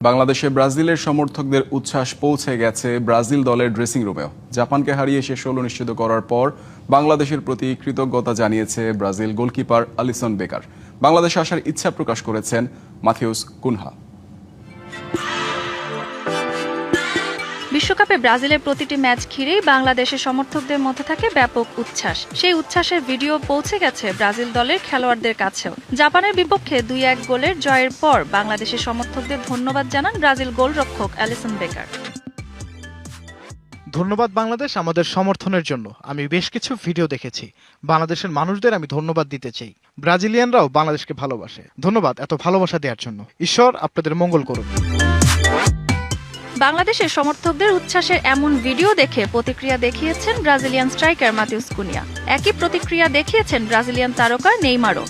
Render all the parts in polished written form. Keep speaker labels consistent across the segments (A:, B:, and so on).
A: বাংলাদেশে ব্রাজিলের সমর্থকদের উচ্ছ্বাস পৌঁছে গেছে ব্রাজিল দলের ড্রেসিং রুমেও। জাপানকে হারিয়ে শেষ 16 নিশ্চিত করার পর বাংলাদেশের প্রতি কৃতজ্ঞতা জানিয়েছে ব্রাজিল গোলকিপার আলিসন বেকার। বাংলাদেশে আসার ইচ্ছা প্রকাশ করেছেন মাথিউস কুনহা।
B: বিশ্বকাপে ব্রাজিলের প্রতিটি ম্যাচ ঘিরেই বাংলাদেশের সমর্থকদের মধ্যে থাকে ব্যাপক উচ্ছ্বাস। সেই উচ্ছ্বাসের ভিডিও পৌঁছে গেছে ব্রাজিল দলের খেলোয়াড়দের কাছেও। জাপানের বিপক্ষে 2-1 গোলের জয়ের পর বাংলাদেশের সমর্থকদের ধন্যবাদ জানান ব্রাজিল গোলরক্ষক অ্যালিসন বেকার।
C: ধন্যবাদ বাংলাদেশ আমাদের সমর্থনের জন্য। আমি বেশ কিছু ভিডিও দেখেছি। বাংলাদেশের মানুষদের আমি ধন্যবাদ দিতে চাই। ব্রাজিলিয়ানরাও বাংলাদেশকে ভালোবাসে। ধন্যবাদ এত ভালোবাসা দেওয়ার জন্য। ঈশ্বর আপনাদের মঙ্গল করুন।
B: বাংলাদেশের সমর্থকদের উচ্ছ্বাসের এমন ভিডিও দেখে প্রতিক্রিয়া দেখিয়েছেন ব্রাজিলিয়ান স্ট্রাইকার মাথিউস কুনিয়া। একই প্রতিক্রিয়া দেখিয়েছেন ব্রাজিলিয়ান তারকা নেইমারও।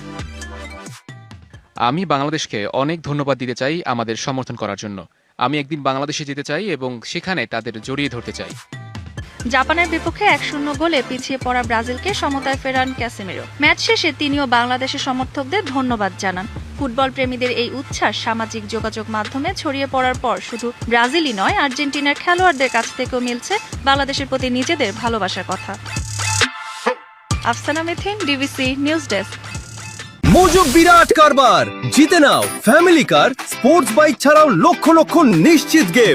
D: আমি বাংলাদেশকে অনেক ধন্যবাদ দিতে চাই আমাদের সমর্থন করার জন্য। আমি একদিন বাংলাদেশে যেতে চাই এবং সেখানে তাদের জড়িয়ে ধরতে চাই।
B: জাপানের বিপক্ষে 1-0 গোলে পিছিয়ে পড়া ব্রাজিলকে সমতায় ফেরান ক্যাসেমিরো। ম্যাচ শেষে তিনিও বাংলাদেশের সমর্থকদের ধন্যবাদ জানান। ফুটবল প্রেমীদের এই উচ্ছ্বাস সামাজিক যোগাযোগ মাধ্যমে ছড়িয়ে পড়ার পর শুধু ব্রাজিলই নয়, আর্জেন্টিনার খেলোয়াড়দের কাছ থেকেও মিলছে বাংলাদেশের প্রতি নিজেদের ভালোবাসার কথা। Afsana Mithin, DBC news desk.
E: Mojo বিরাট কারবার জিতে নাও ফ্যামিলি কার, স্পোর্টস বাইক ছাড়াও লক্ষ লক্ষ নিশ্চিত গিফট।